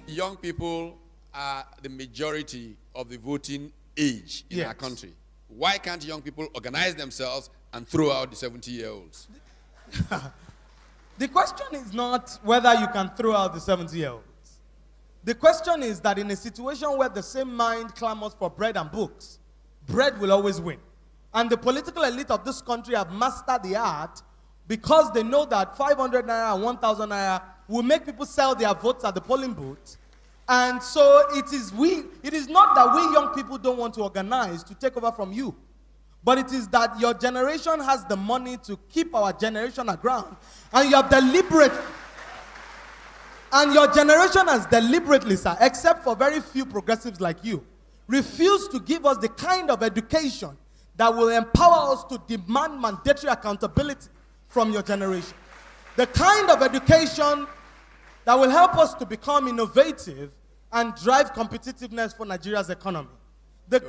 Young people are the majority of the voting age in our country. Why can't young people organize themselves and throw out the 70-year-olds? The question is not whether you can throw out the 70-year-olds. The question is that in a situation where the same mind clamors for bread and books, bread will always win. And the political elite of this country have mastered the art because they know that 500 naira and 1,000 naira will make people sell their votes at the polling booth. And so it is not that we young people don't want to organize to take over from you, but it is that your generation has the money to keep our generation aground, and your generation has deliberately, sir, except for very few progressives like you, refused to give us the kind of education that will empower us to demand mandatory accountability from your generation. The kind of education that will help us to become innovative and drive competitiveness for Nigeria's economy.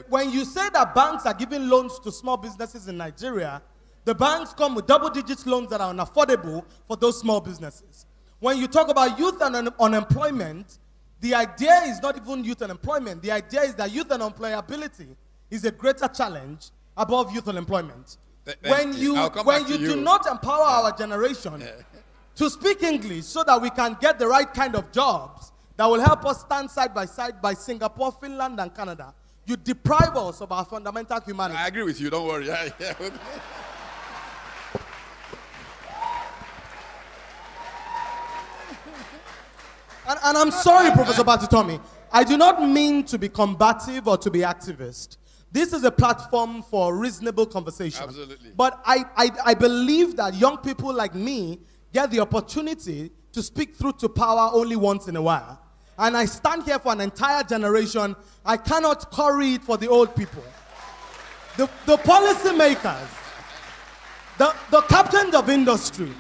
When you say that banks are giving loans to small businesses in Nigeria, the banks come with double-digit loans that are unaffordable for those small businesses. When you talk about youth and unemployment, the idea is not even youth unemployment. The idea is that youth unemployability is a greater challenge above youth unemployment. When you do not empower our generation to speak English so that we can get the right kind of jobs that will help us stand side by Singapore, Finland, and Canada, you deprive us of our fundamental humanity. I agree with you, don't worry. And I'm sorry, Professor Batitomi, I do not mean to be combative or to be activist. This is a platform for reasonable conversation. Absolutely. But I believe that young people like me get the opportunity to speak through to power only once in a while. And I stand here for an entire generation. I cannot curry it for the old people. The policy makers, the captains of industry,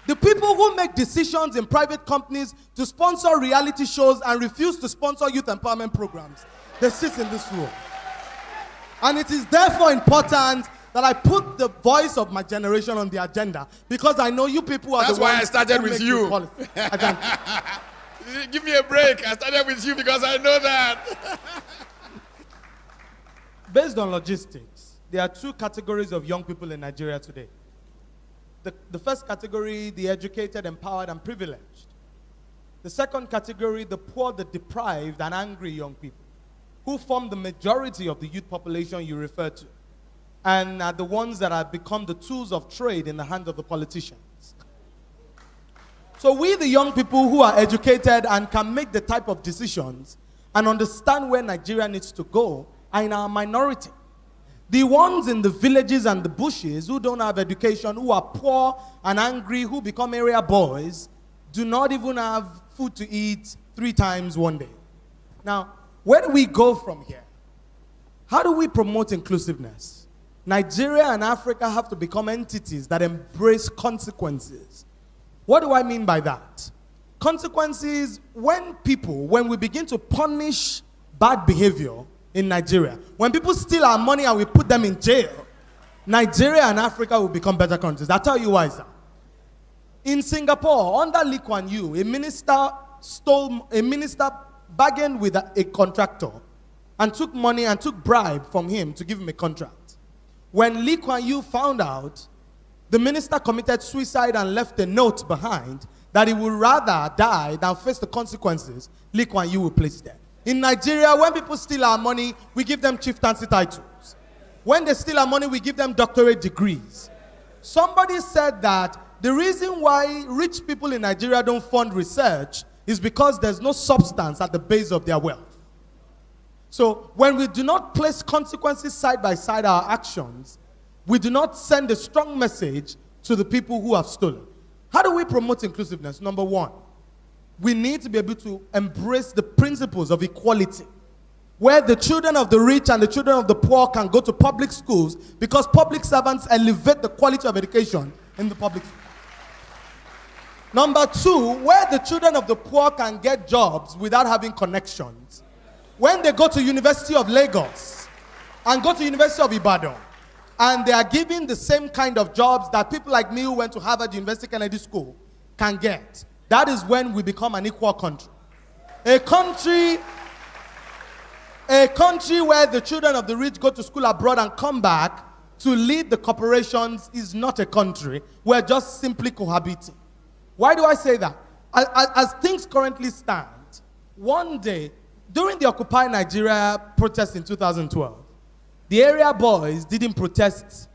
the people who make decisions in private companies to sponsor reality shows and refuse to sponsor youth empowerment programs, they sit in this room. And it is therefore important that I put the voice of my generation on the agenda, because I know you people are That's the ones. That's why I started with you. Give me a break. I started with you because I know that. Based on logistics, there are two categories of young people in Nigeria today. The first category, the educated, empowered, and privileged. The second category, the poor, the deprived, and angry young people, who form the majority of the youth population you refer to, and are the ones that have become the tools of trade in the hands of the politicians. So we, the young people who are educated and can make the type of decisions and understand where Nigeria needs to go, are in our minority. The ones in the villages and the bushes who don't have education, who are poor and angry, who become area boys, do not even have food to eat 3 times one day. Now, where do we go from here? How do we promote inclusiveness? Nigeria and Africa have to become entities that embrace consequences. What do I mean by that? Consequences, when we begin to punish bad behavior in Nigeria, when people steal our money and we put them in jail, Nigeria and Africa will become better countries. I'll tell you why, sir. In Singapore, under Lee Kuan Yew, a minister bargained with a contractor and took money and took bribe from him to give him a contract. When Lee Kuan Yew found out, the minister committed suicide and left a note behind that he would rather die than face the consequences. Lee Kuan Yew replaced them. In Nigeria, when people steal our money, we give them chieftaincy titles. When they steal our money, we give them doctorate degrees. Somebody said that the reason why rich people in Nigeria don't fund research is because there's no substance at the base of their wealth. So when we do not place consequences side by side our actions, we do not send a strong message to the people who have stolen. How do we promote inclusiveness? Number one, we need to be able to embrace the principles of equality, where the children of the rich and the children of the poor can go to public schools because public servants elevate the quality of education in the public schools. Number two, where the children of the poor can get jobs without having connections. When they go to University of Lagos, and go to University of Ibadan, and they are giving the same kind of jobs that people like me who went to Harvard University Kennedy School can get. That is when we become an equal country. A country where the children of the rich go to school abroad and come back to lead the corporations is not a country. We're just simply cohabiting. Why do I say that? As things currently stand, one day, during the Occupy Nigeria protest in 2012, the area boys didn't protest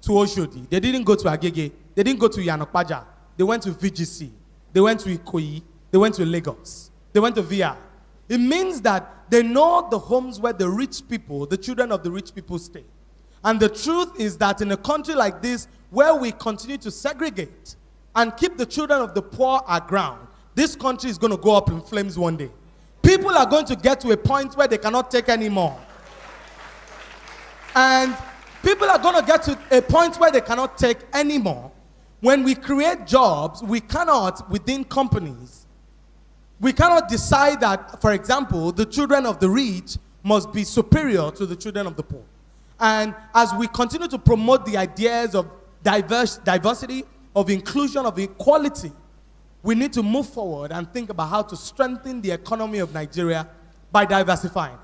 to Oshodi. They didn't go to Agege. They didn't go to Yanokpaja. They went to VGC. They went to Ikoyi. They went to Lagos. They went to VI. It means that they know the homes where the rich people, the children of the rich people stay. And the truth is that in a country like this, where we continue to segregate and keep the children of the poor aground, this country is going to go up in flames one day. People are going to get to a point where they cannot take anymore. And people are going to get to a point where they cannot take anymore. When we create jobs, we cannot, within companies, we cannot decide that, for example, the children of the rich must be superior to the children of the poor. And as we continue to promote the ideas of diversity, of inclusion, of equality, we need to move forward and think about how to strengthen the economy of Nigeria by diversifying.